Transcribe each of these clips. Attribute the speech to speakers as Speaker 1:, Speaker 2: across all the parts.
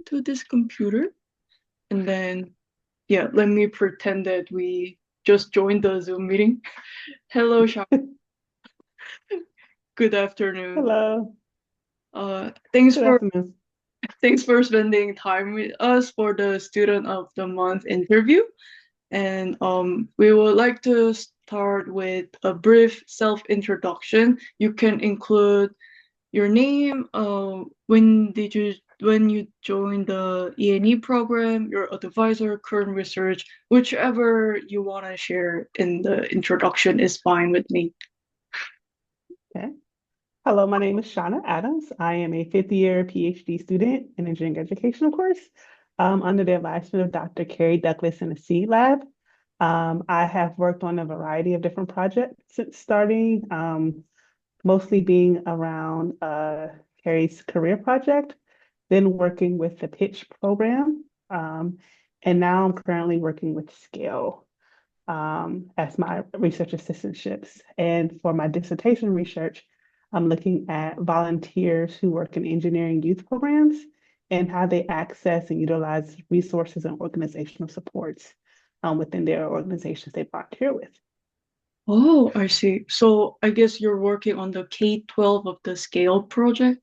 Speaker 1: to this computer. And then, yeah, let me pretend that we just joined the Zoom meeting. Hello, Shauna. Good afternoon.
Speaker 2: Hello,
Speaker 1: Uh, thanks
Speaker 2: good
Speaker 1: for
Speaker 2: afternoon.
Speaker 1: thanks for spending time with us for the Student of the Month interview. And we would like to start with a brief self-introduction. You can include your name, when you joined the E&E program, your advisor, current research, whichever you want to share in the introduction is fine with me.
Speaker 2: Okay. Hello, my name is Shauna Adams. I am a fifth year PhD student in engineering education, of course, under the advisement of Dr. Carrie Douglas in the Seed Lab. I have worked on a variety of different projects since starting, mostly being around Carrie's career project, then working with the Pitch program, and now I'm currently working with Scale as my research assistantships. And for my dissertation research, I'm looking at volunteers who work in engineering youth programs and how they access and utilize resources and organizational supports within their organizations they volunteer with.
Speaker 1: Oh, I see. So I guess you're working on the K-12 of the Scale project.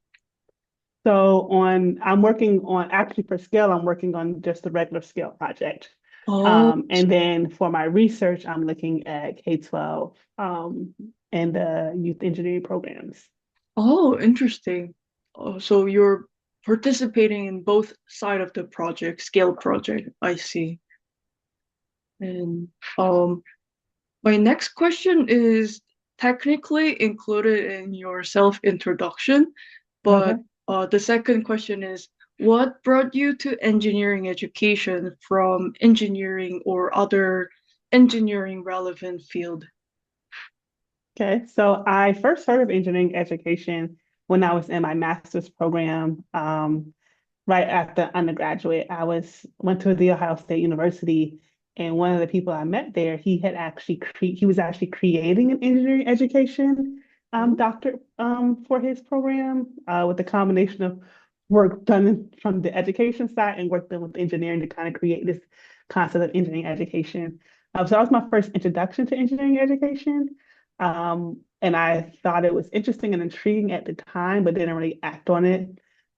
Speaker 2: I'm working on, actually for Scale, I'm working on just the regular Scale project.
Speaker 1: Oh,
Speaker 2: And then for my research, I'm looking at K-12 and the youth engineering programs.
Speaker 1: oh, interesting. Oh, so you're participating in both side of the project, Scale project. I see. And um, my next question is technically included in your self-introduction, but
Speaker 2: Okay.
Speaker 1: the second question is, what brought you to engineering education from engineering or other engineering relevant field?
Speaker 2: Okay. So I first heard of engineering education when I was in my master's program, right after undergraduate. Went to the Ohio State University, and one of the people I met there, he was actually creating an engineering education doctorate for his program with a combination of work done from the education side and work done with engineering to kind of create this concept of engineering education. So that was my first introduction to engineering education. And I thought it was interesting and intriguing at the time, but didn't really act on it.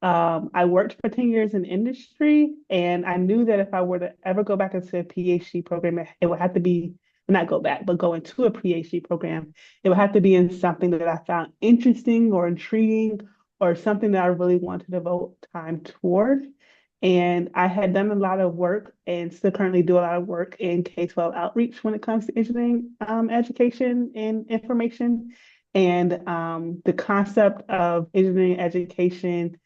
Speaker 2: I worked for 10 years in industry, and I knew that if I were to ever go back into a PhD program, it would have to be not go back, but go into a PhD program. It would have to be in something that I found interesting or intriguing or something that I really wanted to devote time toward. And I had done a lot of work and still currently do a lot of work in K-12 outreach when it comes to engineering education and information. And the concept of engineering education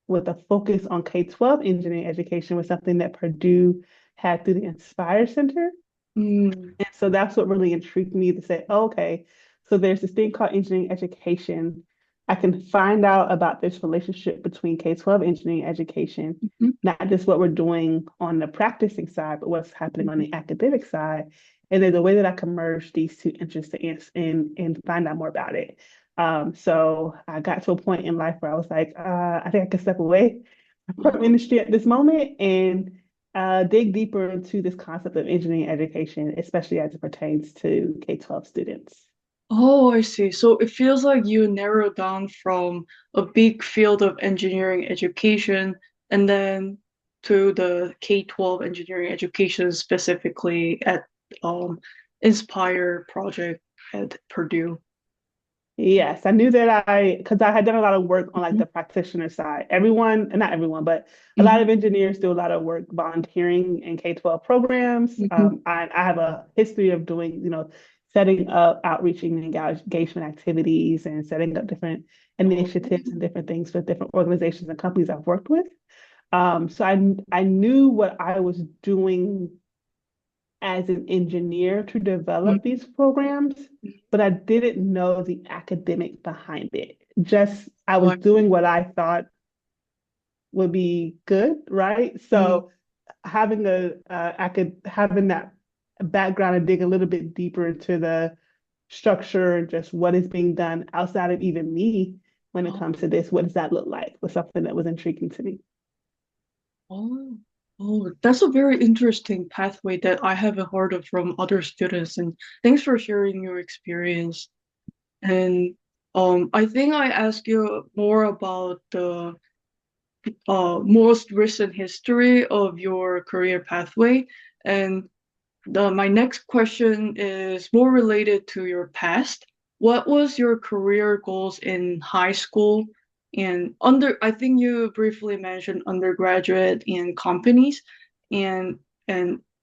Speaker 2: with a focus on K-12 engineering education was something that Purdue had through the Inspire Center.
Speaker 1: Mm,
Speaker 2: And so that's what really intrigued me to say, oh, okay, so there's this thing called engineering education. I can find out about this relationship between K-12 engineering education,
Speaker 1: mhm,
Speaker 2: not just what we're doing on the practicing side, but what's happening on
Speaker 1: mhm.
Speaker 2: the academic side. And there's a way that I can merge these two interests and find out more about it. So I got to a point in life where I was like, I think I can step away from industry at this moment and dig deeper into this concept of engineering education, especially as it pertains to K-12 students.
Speaker 1: Oh, I see. So it feels like you narrowed down from a big field of engineering education and then to the K-12 engineering education specifically at um, Inspire project at Purdue.
Speaker 2: Yes, I knew that because I had done a lot of work on like
Speaker 1: Mhm,
Speaker 2: the practitioner side. Everyone, and not everyone, but a lot
Speaker 1: mhm,
Speaker 2: of engineers do a lot of work volunteering in K-12 programs.
Speaker 1: mhm.
Speaker 2: I have a history of doing, setting up outreach and engagement activities and setting up different
Speaker 1: Oh,
Speaker 2: initiatives and different things for different organizations and companies I've worked with. So I knew what I was doing as an engineer to develop
Speaker 1: mhm.
Speaker 2: these programs, but I didn't know the academic behind it. Just I
Speaker 1: Oh,
Speaker 2: was
Speaker 1: I see.
Speaker 2: doing what I thought would be good, right?
Speaker 1: Mm.
Speaker 2: So having that background and dig a little bit deeper into the structure and just what is being done outside of even me when it
Speaker 1: Oh,
Speaker 2: comes to this, what does that look like was something that was intriguing to me.
Speaker 1: Oh, oh, that's a very interesting pathway that I haven't heard of from other students. And thanks for sharing your experience. And I think I asked you more about the most recent history of your career pathway. And my next question is more related to your past. What was your career goals in high school and I think you briefly mentioned undergraduate and companies and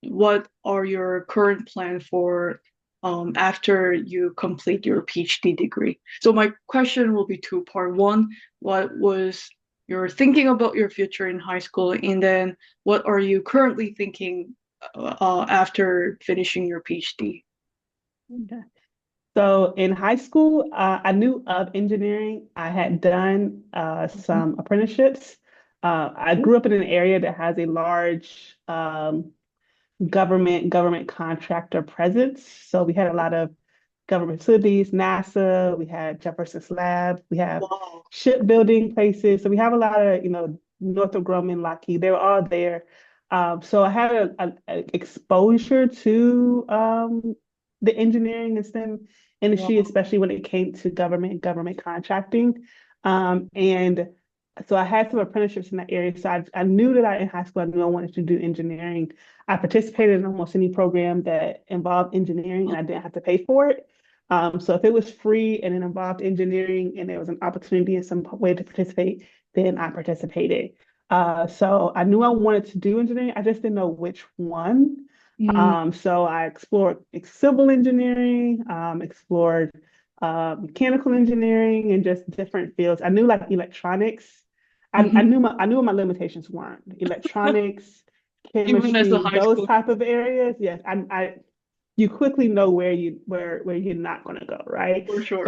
Speaker 1: what are your current plan for after you complete your PhD degree? So my question will be two part. One, what was your thinking about your future in high school? And then what are you currently thinking after finishing your PhD?
Speaker 2: Okay. So in high school, I knew of engineering. I had done
Speaker 1: Mhm.
Speaker 2: some apprenticeships. I grew up in an area that has a large government contractor presence. So we had a lot of government facilities, NASA, we had Jefferson's Lab, we have
Speaker 1: Wow.
Speaker 2: shipbuilding places. So we have a lot of, Northrop Grumman, Lockheed, they were all there. So I had a exposure to the engineering and STEM industry,
Speaker 1: Wow.
Speaker 2: especially when it came to government contracting. And so I had some apprenticeships in that area. So I knew that in high school, I knew I wanted to do engineering. I participated in almost any program that involved engineering and I didn't have to pay for it. So if it was free and it involved engineering and there was an opportunity in some way to participate, then I participated. So I knew I wanted to do engineering. I just didn't know which one.
Speaker 1: Mm,
Speaker 2: So I explored civil engineering, explored mechanical engineering, and just different fields. I knew like electronics.
Speaker 1: mhm.
Speaker 2: I knew what my limitations weren't. Electronics,
Speaker 1: Even as a
Speaker 2: chemistry,
Speaker 1: high
Speaker 2: those
Speaker 1: school,
Speaker 2: type of areas. Yes, I you quickly know where you're not going to go, right?
Speaker 1: for sure.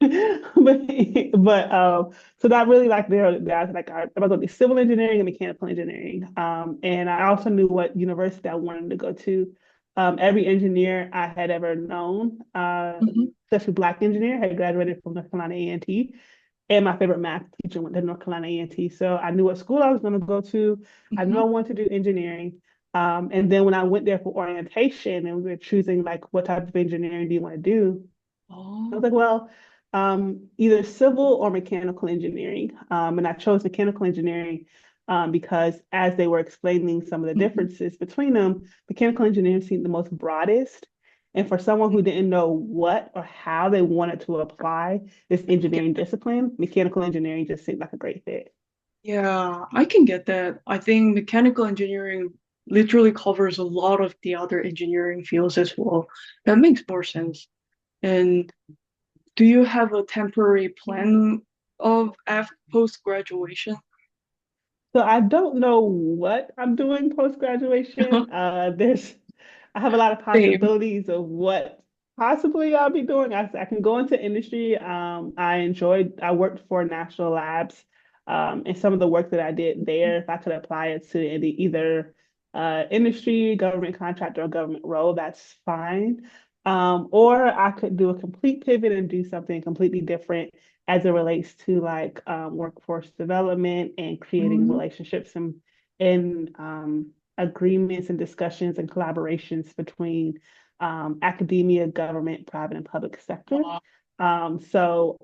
Speaker 2: But but so that really like there that's like I was going to civil engineering and mechanical engineering. And I also knew what university I wanted to go to. Every engineer I had ever known,
Speaker 1: Mhm.
Speaker 2: especially Black engineer, had graduated from North Carolina A&T. And my favorite math teacher went to North Carolina A&T. So I knew what school I was going to go to. I knew I
Speaker 1: Mhm.
Speaker 2: wanted to do engineering. And then when I went there for orientation and we were choosing like what type of engineering do you want to do, I was
Speaker 1: Oh.
Speaker 2: like, well, either civil or mechanical engineering. And I chose mechanical engineering because as they were explaining some of the
Speaker 1: Mhm.
Speaker 2: differences between them, mechanical engineering seemed the most broadest. And for someone who didn't know what or how they wanted to apply this engineering discipline, mechanical engineering just seemed like a great fit.
Speaker 1: Yeah, I can get that. I think mechanical engineering literally covers a lot of the other engineering fields as well. That makes more sense. And do you have a temporary plan of after post graduation?
Speaker 2: So I don't know what I'm doing post graduation. I have a lot of
Speaker 1: Same.
Speaker 2: possibilities of what possibly I'll be doing. I can go into industry. I worked for national labs, and some of the work that I did there, if I could apply it to either industry, government contractor, or government role, that's fine. Or I could do a complete pivot and do something completely different as it relates to like workforce development and creating
Speaker 1: Mhm.
Speaker 2: relationships and agreements and discussions and collaborations between academia, government, private, and public sector.
Speaker 1: Wow.
Speaker 2: So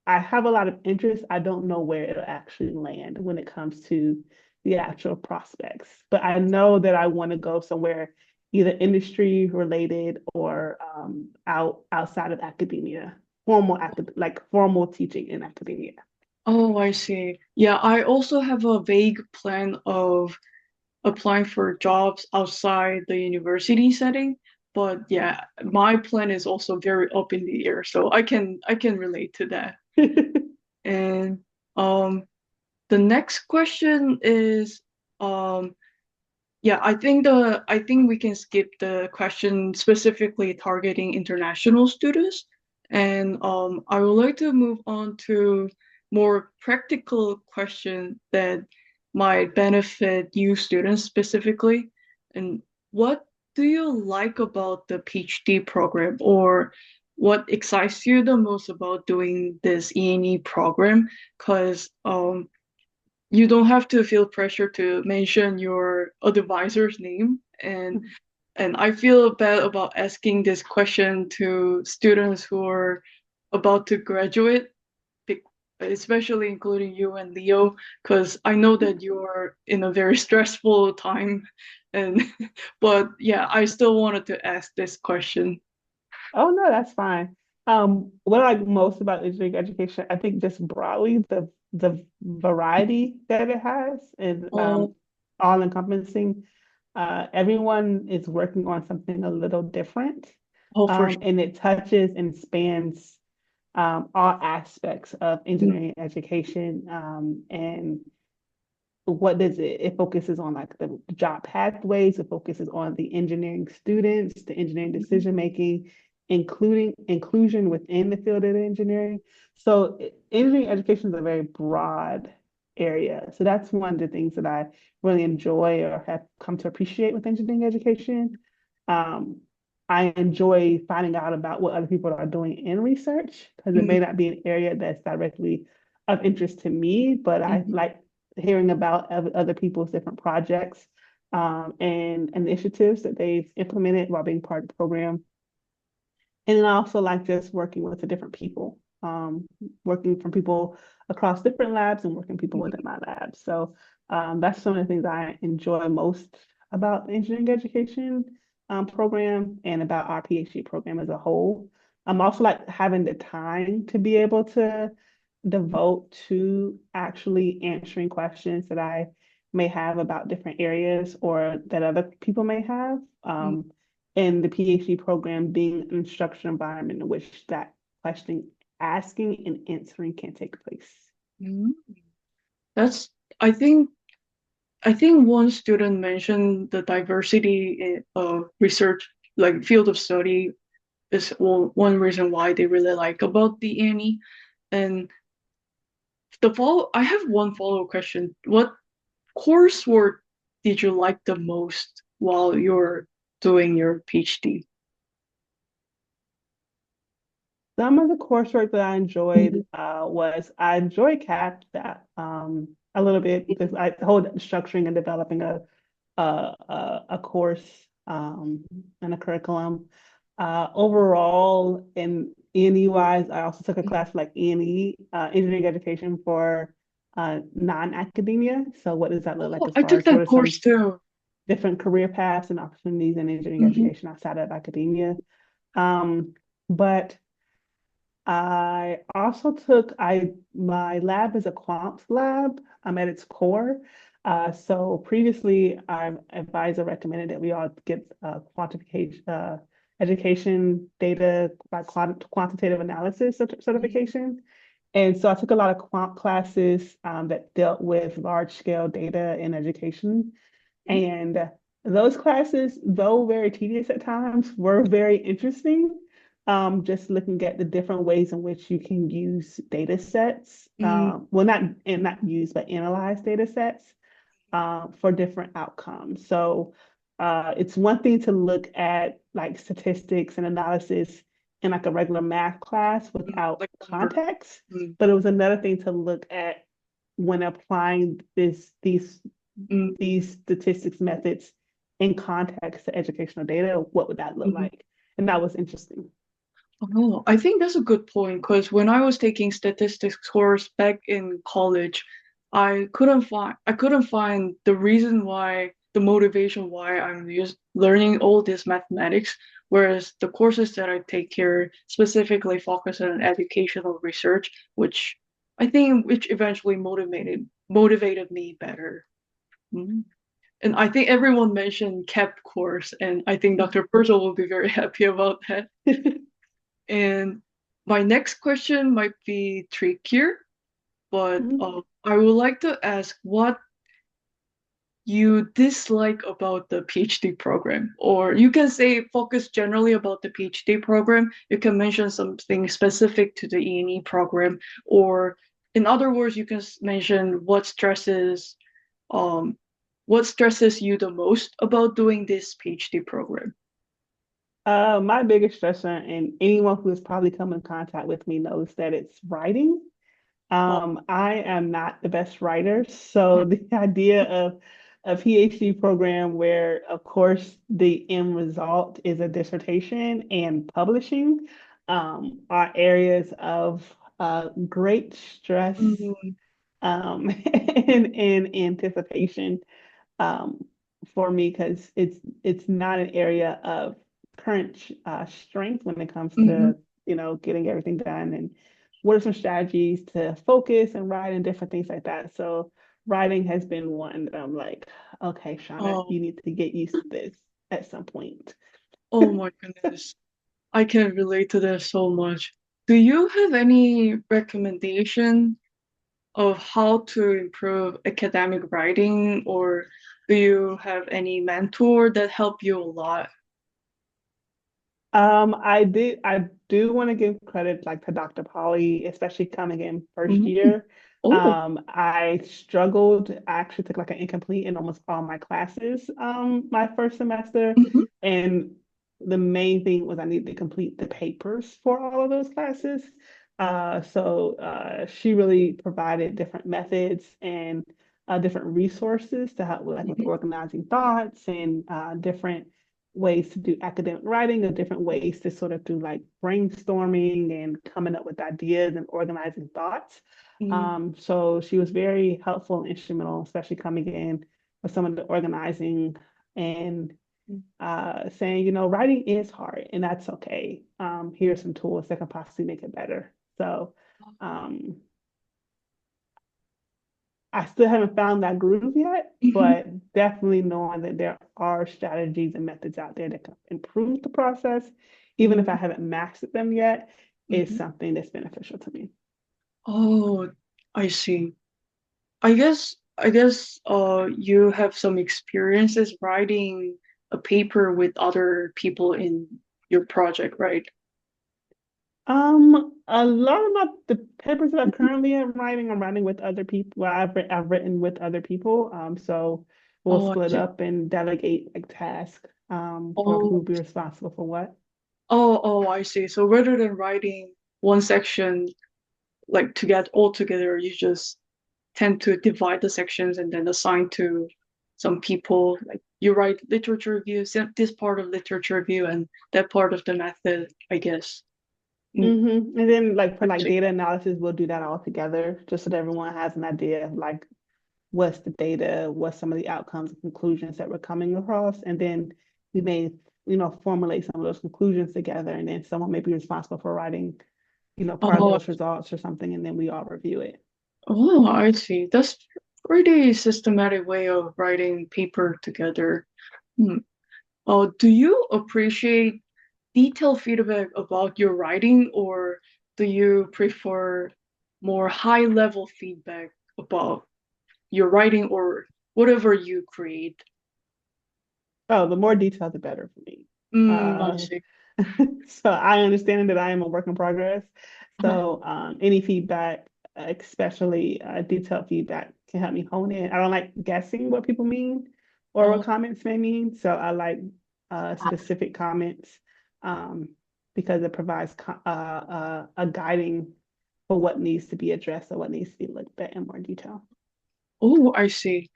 Speaker 2: I have a lot of interest. I don't know where it'll actually land when it comes to the actual prospects, but I know that I want to go somewhere either industry related or outside of academia, like formal teaching in academia.
Speaker 1: Oh, I see. Yeah, I also have a vague plan of applying for jobs outside the university setting. But yeah, my plan is also very up in the air, so I can relate to that. And um, the next question is um, yeah, I think we can skip the question specifically targeting international students, and I would like to move on to more practical question that might benefit you students specifically. And what do you like about the PhD program, or what excites you the most about doing this E&E program? Because you don't have to feel pressure to mention your advisor's name. And I feel bad about asking this question to students who are about to graduate, especially including you and Leo, because I know that you're in a very stressful time. And but yeah, I still wanted to ask this question.
Speaker 2: Oh no, that's fine. What I like most about engineering education, I think just broadly the variety that it has is
Speaker 1: Oh,
Speaker 2: all encompassing. Everyone is working on something a little different,
Speaker 1: oh, for sure.
Speaker 2: and it touches and spans all aspects of engineering education. And what does it? It focuses on like the job pathways. It focuses on the engineering students, the engineering decision making, including inclusion within the field of engineering. So engineering education is a very broad area. So that's one of the things that I really enjoy or have come to appreciate with engineering education. Um, I enjoy finding out about what other people are doing in research because it
Speaker 1: Mm,
Speaker 2: may not be an area that's directly of interest to me, but I
Speaker 1: mhm,
Speaker 2: like hearing about other people's different projects and initiatives that they've implemented while being part of the program. And then I also like just working with the different people, working from people across different labs and working people
Speaker 1: mhm,
Speaker 2: within my lab. So that's some of the things I enjoy most about the engineering education program and about our PhD program as a whole. I'm also like having the time to be able to devote to actually answering questions that I may have about different areas or that other people may have.
Speaker 1: mm,
Speaker 2: And the PhD program being an instructional environment in which that question asking and answering can take place.
Speaker 1: mm. That's, I think, I think one student mentioned the diversity of research, like field of study, is one reason why they really like about the ANE. And I have one follow question. What coursework did you like the most while you're doing your PhD?
Speaker 2: Some of the coursework that I enjoyed
Speaker 1: Mhm.
Speaker 2: was I enjoyed CAP that a little bit because I hold structuring and developing a course and a curriculum. Overall, in E&E wise, I also took a class like E&E, engineering education for non-academia. So what does that look like
Speaker 1: Oh,
Speaker 2: as
Speaker 1: I
Speaker 2: far
Speaker 1: took
Speaker 2: as what
Speaker 1: that
Speaker 2: are some
Speaker 1: course too.
Speaker 2: different career paths and opportunities in engineering
Speaker 1: Mhm.
Speaker 2: education outside of academia? But I also took my lab is a quant lab. I'm at its core. So previously, our advisor recommended that we all get quantification education data by quantitative analysis
Speaker 1: Mhm.
Speaker 2: certification. And so I took a lot of quant classes that dealt with large scale data in education. And those classes, though very tedious at times, were very interesting. Just looking at the different ways in which you can use data sets,
Speaker 1: Mm,
Speaker 2: well, not use, but analyze data sets for different outcomes. So it's one thing to look at like statistics and analysis in like a regular math class without
Speaker 1: like number.
Speaker 2: context,
Speaker 1: Mm,
Speaker 2: but it was another thing to look at when applying
Speaker 1: mm,
Speaker 2: these statistics methods in context to educational data, what would that look
Speaker 1: mhm.
Speaker 2: like? And that was interesting.
Speaker 1: Oh, I think that's a good point because when I was taking statistics course back in college, I couldn't find the reason why the motivation why I'm just learning all this mathematics, whereas the courses that I take here specifically focus on educational research, which eventually motivated me better. Mhm. And I think everyone mentioned CAP course, and I think Dr. Purcell will be very happy about that. And my next question might be trickier, but I would like to ask what you dislike about the PhD program, or you can say focus generally about the PhD program. You can mention something specific to the E&E program, or in other words, you can mention um, what stresses you the most about doing this PhD program.
Speaker 2: My biggest stressor, and anyone who has probably come in contact with me knows that it's writing.
Speaker 1: Oh,
Speaker 2: I am not the best writer, so the idea of a PhD program where, of course, the end result is a dissertation and publishing, are areas of great stress
Speaker 1: mm,
Speaker 2: and anticipation um, for me because it's not an area of current strength when it comes
Speaker 1: mhm.
Speaker 2: to getting everything done and what are some strategies to focus and write and different things like that. So writing has been one that I'm like, okay, Shauna,
Speaker 1: Oh,
Speaker 2: you need to get used to this at some point.
Speaker 1: oh my goodness. I can relate to this so much. Do you have any recommendation of how to improve academic writing, or do you have any mentor that helped you a lot?
Speaker 2: I do want to give credit like to Dr. Polly, especially coming in first
Speaker 1: Mhm.
Speaker 2: year.
Speaker 1: Oh,
Speaker 2: I struggled. I actually took like an incomplete in almost all my classes my first semester.
Speaker 1: mhm,
Speaker 2: And the main thing was I needed to complete the papers for all of those classes. So she really provided different methods and different resources to help with like with
Speaker 1: mhm,
Speaker 2: organizing thoughts and different ways to do academic writing or different ways to sort of do like brainstorming and coming up with ideas and organizing thoughts.
Speaker 1: mhm,
Speaker 2: So she was very helpful and instrumental, especially coming in with some of the organizing and saying, writing is hard and that's okay. Here's some tools that can possibly make it better. So um, I still haven't found that groove yet,
Speaker 1: mhm,
Speaker 2: but definitely knowing that there are strategies and methods out there that can improve the process, even if I
Speaker 1: mhm,
Speaker 2: haven't mastered them yet, is
Speaker 1: mhm.
Speaker 2: something that's beneficial to me.
Speaker 1: Oh, I see. I guess you have some experiences writing a paper with other people in your project, right?
Speaker 2: A lot of the papers that I'm writing with other people. Well, I've written with other people. So we'll
Speaker 1: Oh, I
Speaker 2: split
Speaker 1: see.
Speaker 2: up and delegate like tasks for who
Speaker 1: Oh,
Speaker 2: will be responsible for what.
Speaker 1: I see. So rather than writing one section like to get all together, you just tend to divide the sections and then assign to some people. Like you write literature reviews, this part of literature review and that part of the method, I guess. Mm,
Speaker 2: And then like for
Speaker 1: I
Speaker 2: like
Speaker 1: see.
Speaker 2: data analysis, we'll do that all together just so that everyone has an idea of like what's the data, what's some of the outcomes and conclusions that we're coming across. And then we may, formulate some of those conclusions together. And then someone may be responsible for writing, part of
Speaker 1: Oh,
Speaker 2: those results or something, and then we all review it.
Speaker 1: I see. That's pretty systematic way of writing paper together. Hmm. Do you appreciate detailed feedback about your writing, or do you prefer more high level feedback about your writing or whatever you create?
Speaker 2: Oh, the more detail, the better for me.
Speaker 1: I
Speaker 2: Uh,
Speaker 1: see.
Speaker 2: so I understand that I am a work in progress.
Speaker 1: Uh-huh.
Speaker 2: So any feedback, especially detailed feedback, can help me hone in. I don't like guessing what people mean or what
Speaker 1: Oh,
Speaker 2: comments may mean. So I like specific comments um, because it provides a guiding for what needs to be addressed or what needs to be looked at in more detail.
Speaker 1: I see.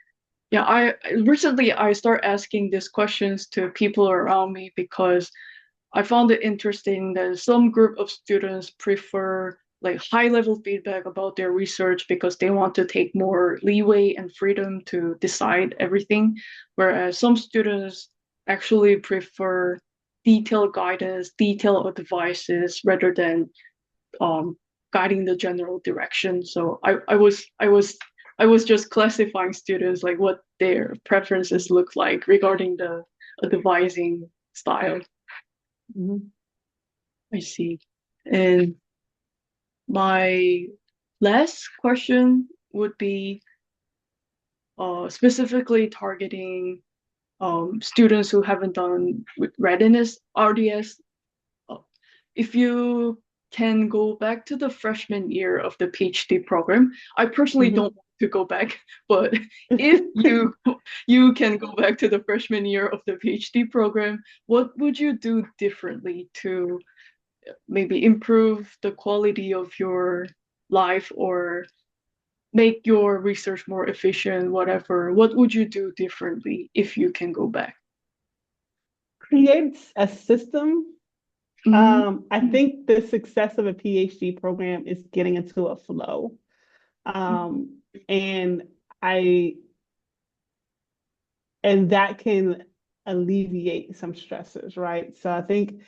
Speaker 1: Yeah, I start asking these questions to people around me because I found it interesting that some group of students prefer like high level feedback about their research because they want to take more leeway and freedom to decide everything, whereas some students actually prefer detailed guidance, detailed advices rather than um, guiding the general direction. So I was just classifying students like what their preferences look like regarding the advising style.
Speaker 2: Mhm.
Speaker 1: I see. And my last question would be specifically targeting students who haven't done with readiness RDS. Uh, if you can go back to the freshman year of the PhD program, I personally don't
Speaker 2: Mhm.
Speaker 1: want to go back, but if you can go back to the freshman year of the PhD program, what would you do differently to maybe improve the quality of your life or make your research more efficient, whatever, what would you do differently if you can go back?
Speaker 2: Creates a system.
Speaker 1: Mm,
Speaker 2: I think the success of a PhD program is getting into a flow. Um, and I and that can alleviate some stressors, right? So I think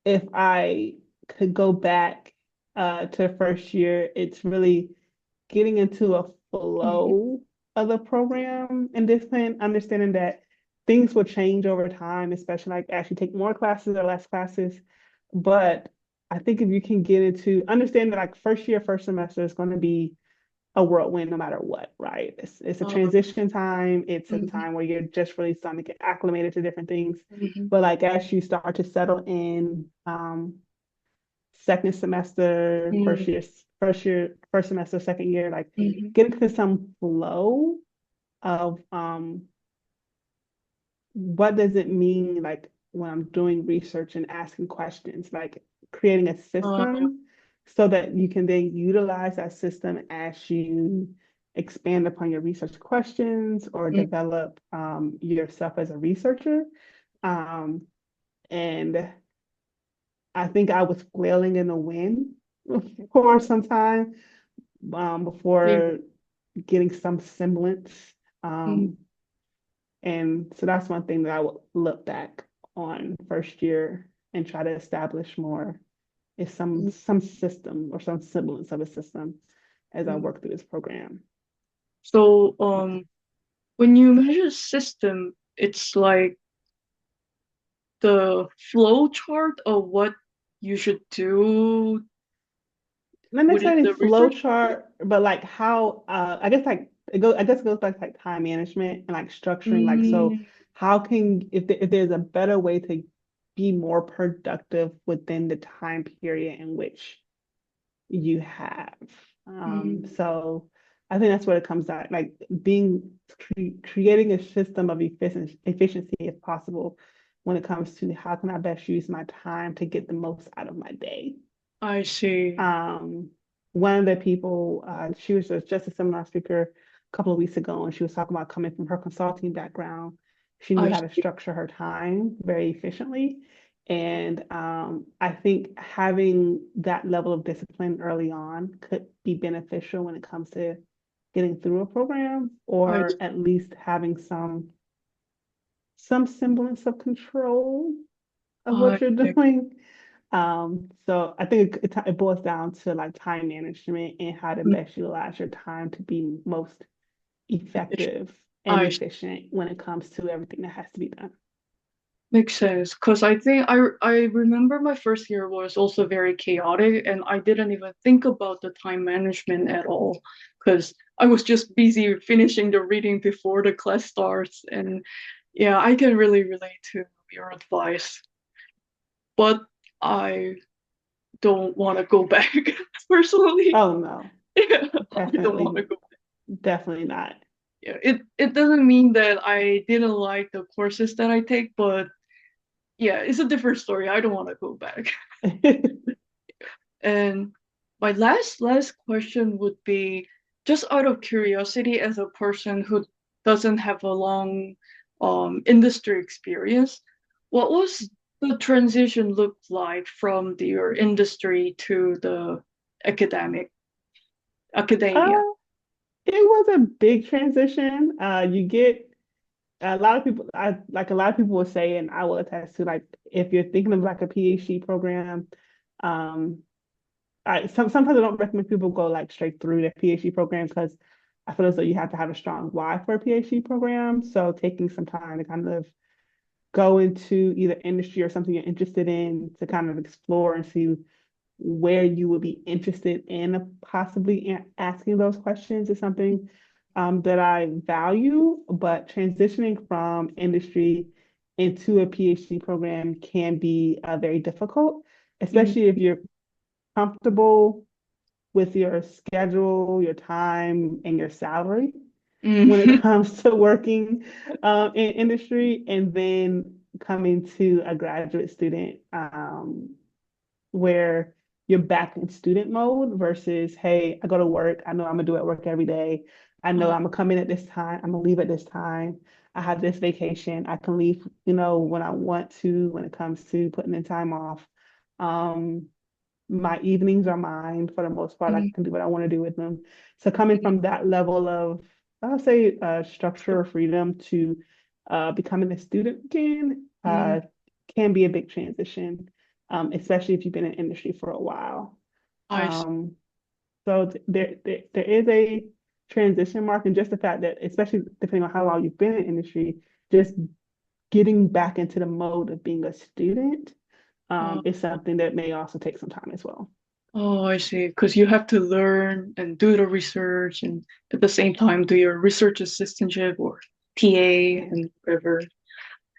Speaker 2: if I could go back to the first year, it's really getting into a
Speaker 1: mm,
Speaker 2: flow of the program and discipline, understanding that things will change over time, especially like as you take more classes or less classes. But I think if you can get into understand that like first year, first semester is going to be a whirlwind no matter what, right? It's a
Speaker 1: uh,
Speaker 2: transition time. It's a
Speaker 1: mhm,
Speaker 2: time where you're just really starting to get acclimated to different things.
Speaker 1: mhm,
Speaker 2: But like as you start to settle in, second semester,
Speaker 1: mm,
Speaker 2: first semester, second year, like
Speaker 1: mhm,
Speaker 2: get into some flow of what does it mean like when I'm doing research and asking questions, like creating a
Speaker 1: uh,
Speaker 2: system so that you can then utilize that system as you expand upon your research questions or
Speaker 1: mm,
Speaker 2: develop yourself as a researcher. Um, and I think I was flailing in the wind for some time
Speaker 1: yeah,
Speaker 2: before getting some semblance.
Speaker 1: mm,
Speaker 2: Um, And so that's one thing that I would look back on first year and try to establish more is
Speaker 1: mm,
Speaker 2: some system or some semblance of a system as I
Speaker 1: mm.
Speaker 2: work through this program.
Speaker 1: So, when you measure system, it's like the flow chart of what you should do
Speaker 2: Not
Speaker 1: within
Speaker 2: necessarily
Speaker 1: the
Speaker 2: flow
Speaker 1: research.
Speaker 2: chart, but like how I guess like I guess it goes back to like time management and like structuring. Like so
Speaker 1: Mm,
Speaker 2: how can if there's a better way to be more productive within the time period in which you have.
Speaker 1: mm,
Speaker 2: So I think that's what it comes down, like being creating a system of efficiency if possible when it comes to how can I best use my time to get the most out of my day.
Speaker 1: I see.
Speaker 2: Um, One of the people, she was just a seminar speaker a couple of weeks ago, and she was talking about coming from her consulting background. She knew
Speaker 1: I
Speaker 2: how to
Speaker 1: see.
Speaker 2: structure her time very efficiently. And I think having that level of discipline early on could be beneficial when it comes to getting through a program,
Speaker 1: I
Speaker 2: or at least having some semblance of control of
Speaker 1: I
Speaker 2: what you're
Speaker 1: see.
Speaker 2: doing. So I think it boils down to like time management and how to
Speaker 1: Mm,
Speaker 2: best utilize your time to be most effective and
Speaker 1: I see.
Speaker 2: efficient when it comes to everything that has to be done.
Speaker 1: Makes sense. Because I think I remember my first year was also very chaotic, and I didn't even think about the time management at all. Because I was just busy finishing the reading before the class starts, and yeah, I can really relate to your advice. But I don't want to go back personally.
Speaker 2: Oh no,
Speaker 1: Yeah, I don't want to
Speaker 2: definitely,
Speaker 1: go.
Speaker 2: definitely not.
Speaker 1: Yeah, it doesn't mean that I didn't like the courses that I take, but yeah, it's a different story. I don't want to go back. And my last question would be just out of curiosity, as a person who doesn't have a long industry experience, what was the transition look like from your industry to the academic academia?
Speaker 2: Uh, it was a big transition. You get a lot of people, a lot of people will say, and I will attest to, like if you're thinking of like a PhD program, um, sometimes I don't recommend people go like straight through their PhD program because I feel as though you have to have a strong why for a PhD program. So taking some time to kind of go into either industry or something you're interested in to kind of explore and see where you would be interested in possibly asking those questions is something that I value, but transitioning from industry into a PhD program can be very difficult,
Speaker 1: Mm,
Speaker 2: especially if you're comfortable with your schedule, your time, and your salary when it
Speaker 1: mm,
Speaker 2: comes to working in industry and then coming to a graduate student where you're back in student mode versus, hey, I go to work. I know I'm gonna do at work every day. I know
Speaker 1: Uh,
Speaker 2: I'm gonna come in at this time. I'm gonna leave at this time. I have this vacation. I can leave, when I want to when it comes to putting in time off. Um, my evenings are mine for the most part. I
Speaker 1: mm,
Speaker 2: can do what I want to do with them. So coming from that level of, I'll say, structure or freedom to becoming a student again,
Speaker 1: mm,
Speaker 2: can be a big transition, especially if you've been in industry for a while.
Speaker 1: I see.
Speaker 2: Um, so there is a transition mark, and just the fact that, especially depending on how long you've been in industry, just getting back into the mode of being a student
Speaker 1: Uh,
Speaker 2: is something that may also take some time as well.
Speaker 1: oh, I see. Because you have to learn and do the research, and at the same time do your research assistantship or TA and whatever.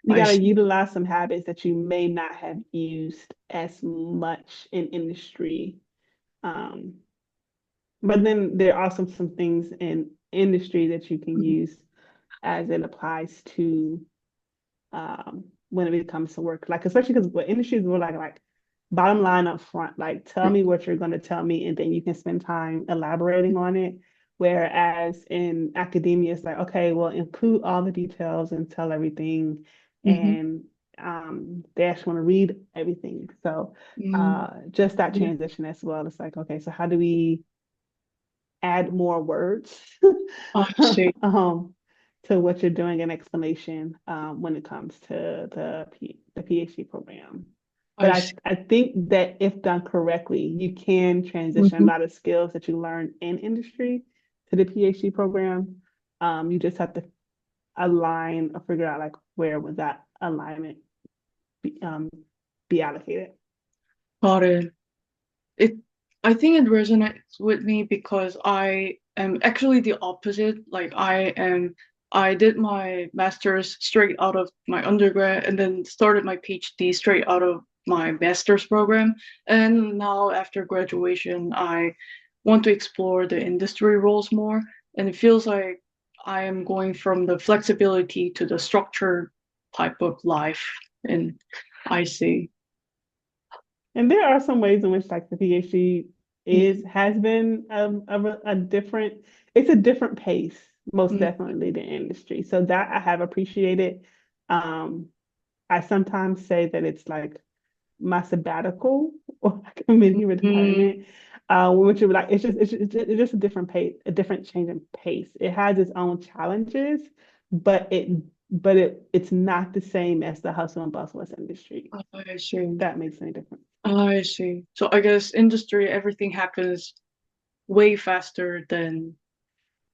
Speaker 2: You
Speaker 1: I
Speaker 2: got to
Speaker 1: see.
Speaker 2: utilize some habits that you may not have used as much in industry. Um, but then there are some things in industry that you can
Speaker 1: Mhm,
Speaker 2: use as it applies to when it comes to work. Like, especially because what industries were like bottom line up front, like tell me what you're going to tell me, and then you can spend time elaborating on it. Whereas in academia, it's like, okay, well, include all the details and tell everything,
Speaker 1: mhm,
Speaker 2: and they actually want to read everything. So
Speaker 1: mm,
Speaker 2: just that
Speaker 1: yeah,
Speaker 2: transition as well. It's like, okay, so how do we add more words
Speaker 1: I see.
Speaker 2: um, to what you're doing in explanation when it comes to the PhD program. But
Speaker 1: I
Speaker 2: I,
Speaker 1: see.
Speaker 2: I think that if done correctly, you can transition a
Speaker 1: Mhm.
Speaker 2: lot of skills that you learn in industry to the PhD program. You just have to align or figure out like where would that alignment be, be allocated.
Speaker 1: Got it. It, I think it resonates with me because I am actually the opposite. I did my master's straight out of my undergrad and then started my PhD straight out of my master's program. And now after graduation, I want to explore the industry roles more. And it feels like I am going from the flexibility to the structured type of life. And I see.
Speaker 2: And there are some ways in which like the PhD
Speaker 1: Mm,
Speaker 2: has been a different, it's a different pace, most
Speaker 1: mm,
Speaker 2: definitely the industry. So that I have appreciated. Um, I sometimes say that it's like my sabbatical or like a mini
Speaker 1: mm.
Speaker 2: retirement, which would like it's just a different pace, a different change in pace. It has its own challenges, but it's not the same as the hustle and bustle of industry.
Speaker 1: I see.
Speaker 2: That makes any difference.
Speaker 1: I see. So I guess industry, everything happens way faster than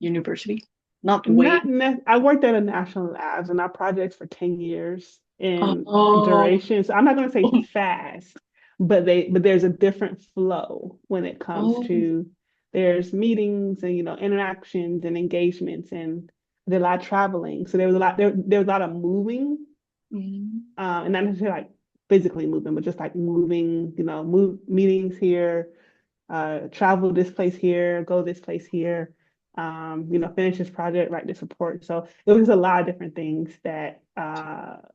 Speaker 1: university. Not way.
Speaker 2: I worked at a national labs and our projects for 10 years in
Speaker 1: Oh,
Speaker 2: duration. So I'm not going to say fast, but there's a different flow when it comes
Speaker 1: oh,
Speaker 2: to there's meetings and interactions and engagements and there's a lot of traveling. So there was a lot of moving,
Speaker 1: mm,
Speaker 2: and not necessarily like physically moving, but just like moving, move meetings here, travel this place here, go this place here, finish this project, write this report. So it was a lot of different things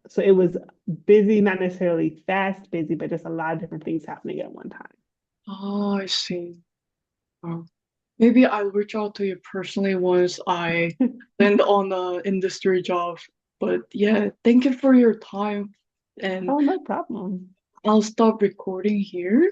Speaker 2: so it was busy, not necessarily fast busy, but just a lot of different things happening at one time.
Speaker 1: oh, I see. Oh. Maybe I'll reach out to you personally once I land on the industry job. But yeah, thank you for your time. And
Speaker 2: Oh, no problem.
Speaker 1: I'll stop recording here.